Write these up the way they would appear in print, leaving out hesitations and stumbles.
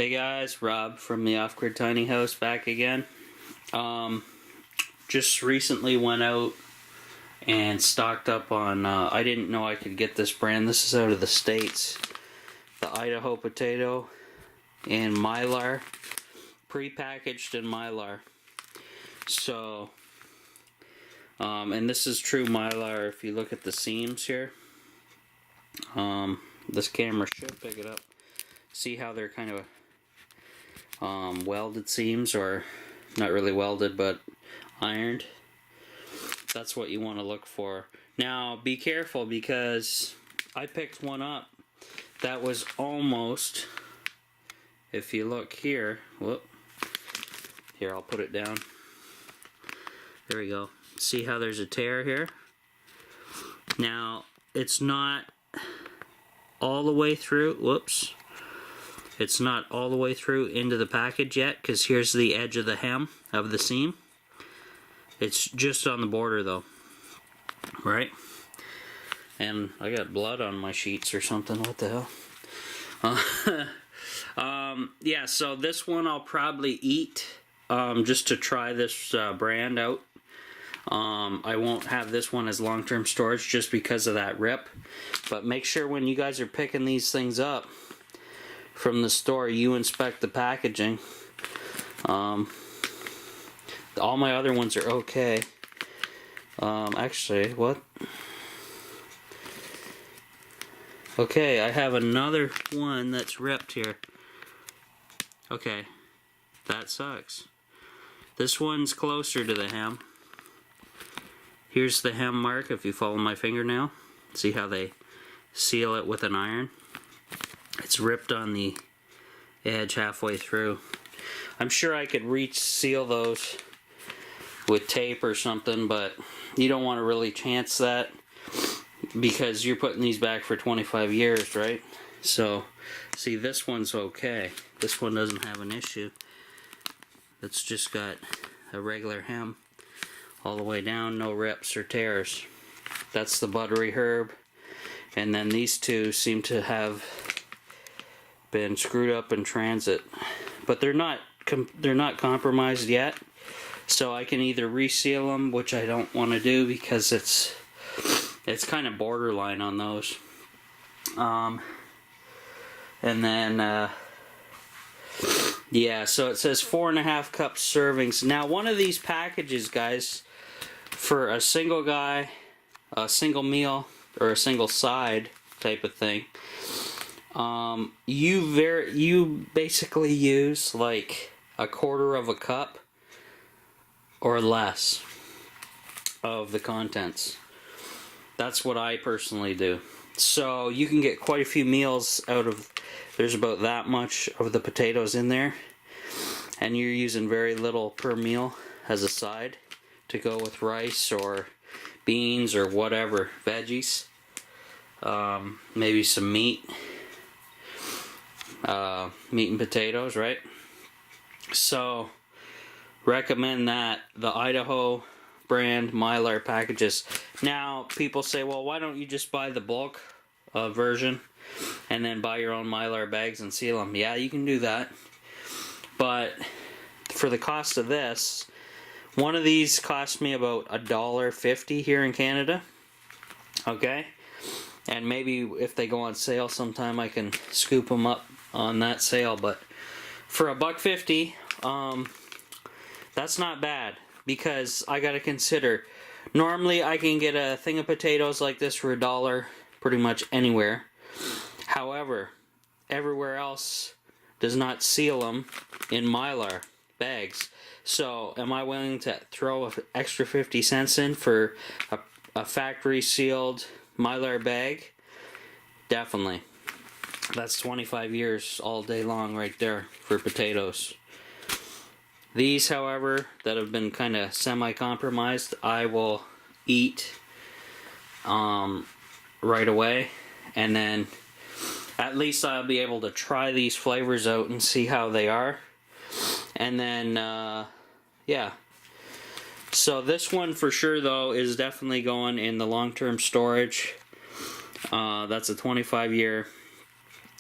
Hey guys, Rob from the Off-Grid Tiny House back again. Just recently went out and stocked up on, I didn't know I could get this brand. This is out of the States. The Idaho potato in Mylar. Pre-packaged in Mylar. So, and this is true Mylar if you look at the seams here. This camera should pick it up. See how they're kind of welded seams, or not really welded but ironed. That's what you want to look for. Now be careful, because I picked one up that was almost, if you look here, whoop, here I'll put it down, there we go. See how there's a tear here? Now it's not all the way through, whoops, it's not all the way through into the package yet, because here's the edge of the hem of the seam. It's just on the border though, right? And I got blood on my sheets or something, what the hell? Yeah, so this one I'll probably eat, just to try this brand out. I won't have this one as long-term storage just because of that rip. But make sure when you guys are picking these things up from the store, you inspect the packaging. All my other ones are okay. Actually, what? Okay, I have another one that's ripped here. Okay, that sucks. This one's closer to the hem. Here's the hem mark if you follow my fingernail. See how they seal it with an iron? It's ripped on the edge halfway through. I'm sure I could re-seal those with tape or something, but you don't want to really chance that, because you're putting these back for 25 years, right? So, see, this one's okay. This one doesn't have an issue. It's just got a regular hem all the way down, no rips or tears. That's the buttery herb. And then these two seem to have been screwed up in transit, but they're not compromised yet. So I can either reseal them, which I don't want to do because it's kind of borderline on those. And then yeah, so it says 4.5 cup servings. Now one of these packages, guys, for a single guy, a single meal, or a single side type of thing, you basically use like 1/4 of a cup or less of the contents. That's what I personally do. So you can get quite a few meals out of, there's about that much of the potatoes in there, and you're using very little per meal as a side to go with rice or beans or whatever, veggies, maybe some meat, meat and potatoes, right? So recommend that, the Idaho brand Mylar packages. Now people say, well, why don't you just buy the bulk version and then buy your own Mylar bags and seal them? Yeah, you can do that, but for the cost of this, one of these cost me about $1.50 here in Canada. Okay, and maybe if they go on sale sometime I can scoop them up on that sale, but for $1.50, that's not bad, because I gotta consider, normally I can get a thing of potatoes like this for $1 pretty much anywhere. However, everywhere else does not seal them in Mylar bags. So am I willing to throw an extra 50 cents in for a factory sealed Mylar bag? Definitely. That's 25 years all day long right there for potatoes. These, however, that have been kind of semi-compromised, I will eat right away, and then at least I'll be able to try these flavors out and see how they are. And then, yeah. So this one for sure, though, is definitely going in the long-term storage. That's a 25-year.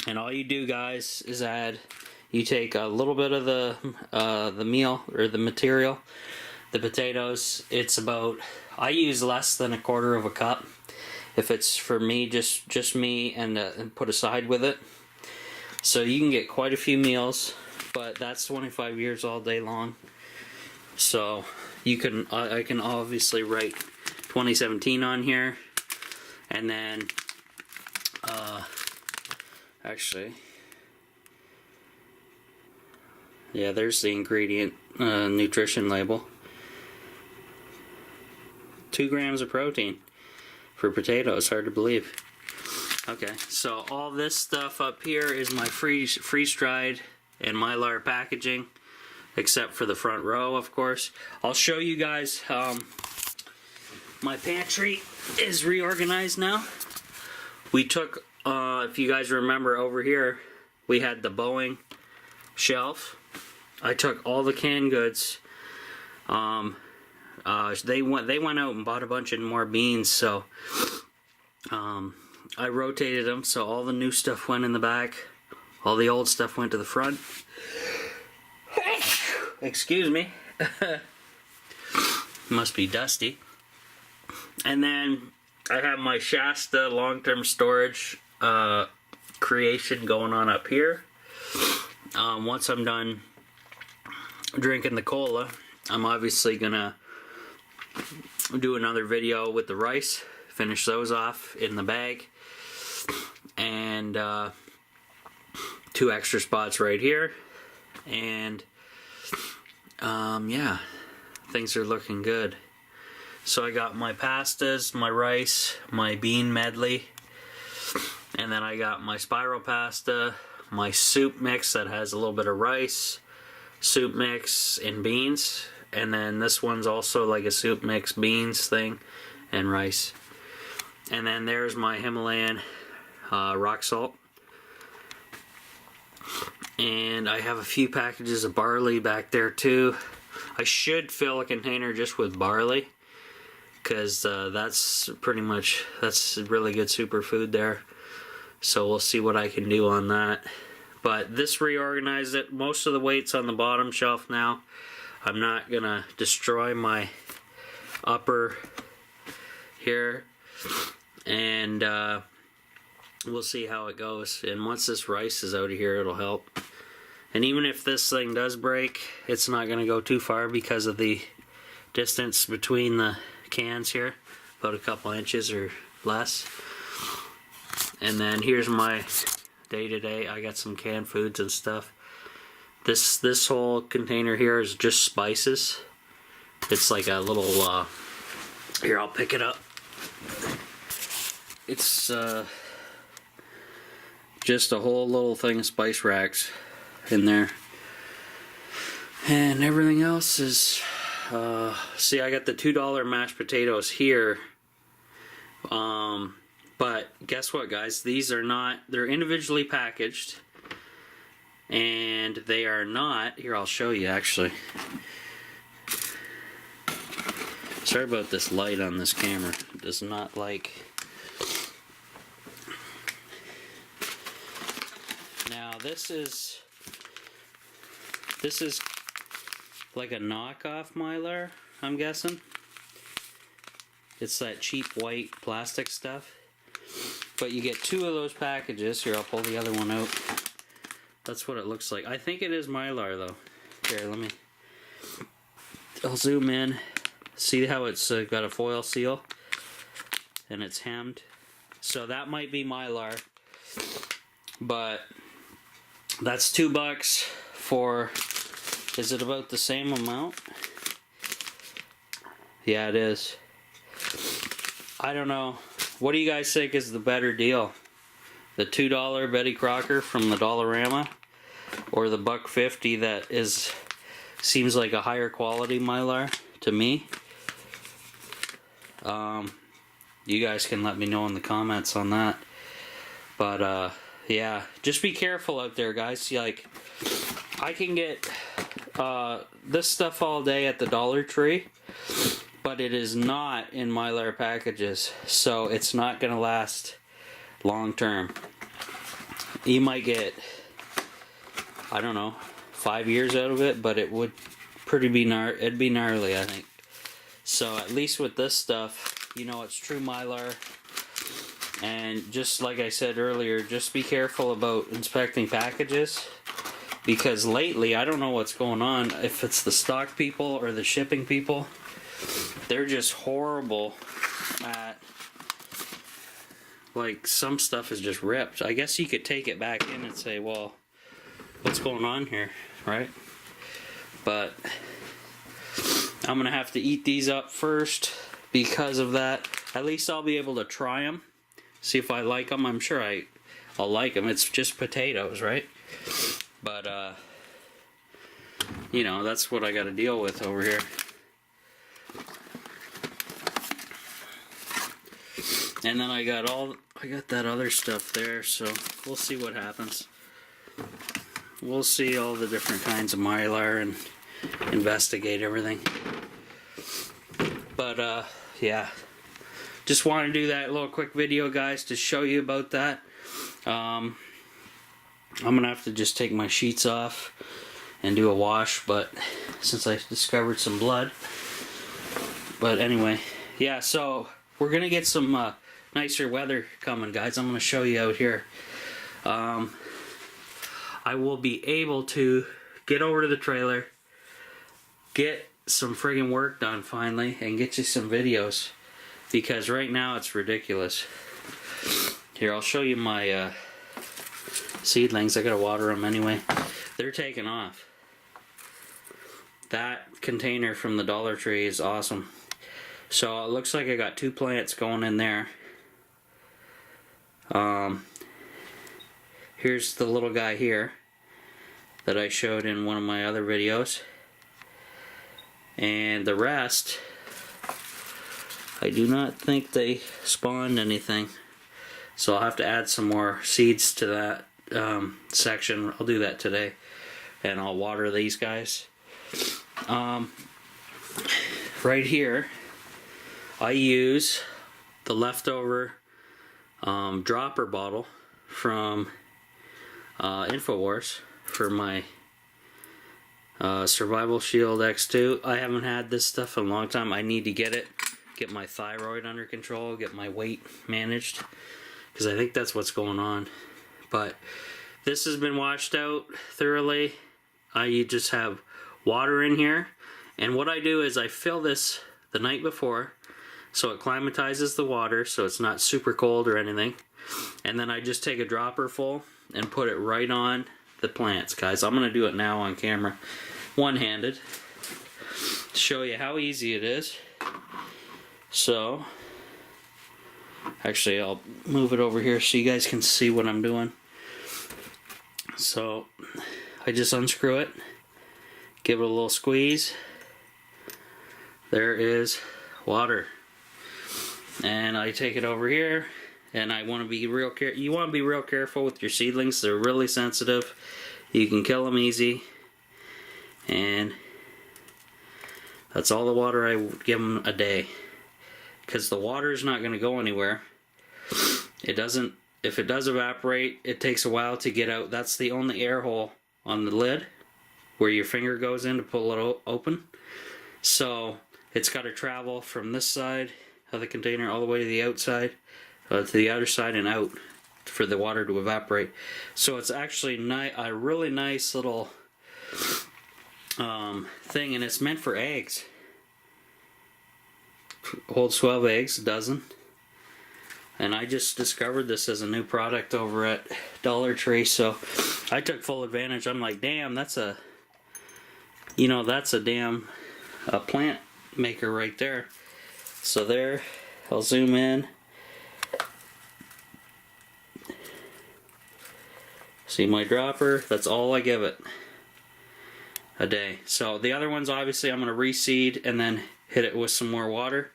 And all you do, guys, is add You take a little bit of the meal or the material, the potatoes. It's about, I use less than 1/4 of a cup if it's for me, just me, and put a side with it. So you can get quite a few meals, but that's 25 years all day long. So you can, I can obviously write 2017 on here, and then actually, yeah, there's the ingredient nutrition label. 2 grams of protein for potatoes. Hard to believe. Okay, so all this stuff up here is my freeze-dried and Mylar packaging, except for the front row, of course. I'll show you guys. My pantry is reorganized now. We took, if you guys remember over here, we had the Boeing shelf. I took all the canned goods. They went out and bought a bunch of more beans, so I rotated them, so all the new stuff went in the back, all the old stuff went to the front. Excuse me. Must be dusty. And then I have my Shasta long-term storage creation going on up here. Once I'm done drinking the cola, I'm obviously gonna do another video with the rice, finish those off in the bag, and 2 extra spots right here, and yeah, things are looking good. So I got my pastas, my rice, my bean medley, and then I got my spiral pasta, my soup mix that has a little bit of rice, soup mix, and beans. And then this one's also like a soup mix, beans thing, and rice. And then there's my Himalayan rock salt. And I have a few packages of barley back there too. I should fill a container just with barley, because that's pretty much, that's really good superfood there. So we'll see what I can do on that. But this reorganized it. Most of the weight's on the bottom shelf now. I'm not gonna destroy my upper here, and we'll see how it goes. And once this rice is out of here, it'll help. And even if this thing does break, it's not gonna go too far because of the distance between the cans here, about a couple inches or less. And then here's my day-to-day. I got some canned foods and stuff. This whole container here is just spices. It's like a little, here, I'll pick it up. It's just a whole little thing of spice racks in there. And everything else is, see, I got the $2 mashed potatoes here. But guess what, guys? These are not, they're individually packaged. And they are not, here, I'll show you actually. Sorry about this light on this camera. It does not like. Now this is like a knockoff Mylar, I'm guessing. It's that cheap white plastic stuff. But you get 2 of those packages. Here, I'll pull the other one out. That's what it looks like. I think it is Mylar though. Here, I'll zoom in. See how it's got a foil seal? And it's hemmed. So that might be Mylar. But that's $2 for, is it about the same amount? Yeah, it is. I don't know. What do you guys think is the better deal? The $2 Betty Crocker from the Dollarama, or the $1.50 that seems like a higher quality Mylar to me? You guys can let me know in the comments on that. But yeah, just be careful out there, guys. Like, I can get this stuff all day at the Dollar Tree, but it is not in Mylar packages, so it's not gonna last long term. You might get I don't know, 5 years out of it, but it would it'd be gnarly, I think. So at least with this stuff, you know, it's true Mylar. And just like I said earlier, just be careful about inspecting packages, because lately, I don't know what's going on, if it's the stock people or the shipping people, they're just horrible at, like, some stuff is just ripped. I guess you could take it back in and say, well, what's going on here, right? But I'm gonna have to eat these up first because of that. At least I'll be able to try them, see if I like them. I'm sure I'll like them. It's just potatoes, right? But you know, that's what I got to deal with over here. And then I got that other stuff there, so we'll see what happens. We'll see all the different kinds of Mylar and investigate everything. But yeah, just want to do that little quick video, guys, to show you about that. I'm gonna have to just take my sheets off and do a wash, but since I discovered some blood. But anyway, yeah, so we're gonna get some nicer weather coming, guys. I'm gonna show you out here. I will be able to get over to the trailer, get some friggin' work done finally, and get you some videos, because right now it's ridiculous. Here, I'll show you my seedlings. I gotta water them anyway. They're taking off. That container from the Dollar Tree is awesome. So it looks like I got 2 plants going in there. Here's the little guy here that I showed in one of my other videos. And the rest, I do not think they spawned anything. So I'll have to add some more seeds to that section. I'll do that today. And I'll water these guys. Right here, I use the leftover dropper bottle from InfoWars for my Survival Shield X2. I haven't had this stuff in a long time. I need to get it, get my thyroid under control, get my weight managed, because I think that's what's going on. But this has been washed out thoroughly. I just have water in here, and what I do is I fill this the night before so it climatizes the water so it's not super cold or anything, and then I just take a dropper full and put it right on the plants, guys. I'm gonna do it now on camera, one-handed, to show you how easy it is. So actually I'll move it over here so you guys can see what I'm doing. So I just unscrew it, give it a little squeeze. There is water, and I take it over here, and I want to be real you want to be real careful with your seedlings. They're really sensitive. You can kill them easy, and that's all the water I would give them a day, because the water is not going to go anywhere. It doesn't. If it does evaporate, it takes a while to get out. That's the only air hole on the lid where your finger goes in to pull it open. So it's got to travel from this side of the container all the way to the outside, to the other side and out for the water to evaporate. So it's actually a really nice little thing, and it's meant for eggs. Holds 12 eggs, a dozen. And I just discovered this as a new product over at Dollar Tree, so I took full advantage. I'm like, damn, that's a damn plant maker right there. So there, I'll zoom in. See my dropper? That's all I give it a day. So the other ones, obviously, I'm going to reseed and then hit it with some more water,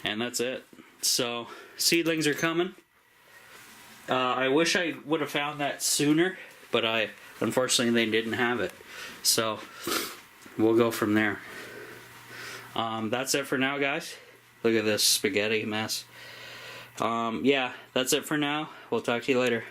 and that's it. So seedlings are coming. I wish I would have found that sooner, but unfortunately they didn't have it. So we'll go from there. That's it for now, guys. Look at this spaghetti mess. Yeah, that's it for now. We'll talk to you later.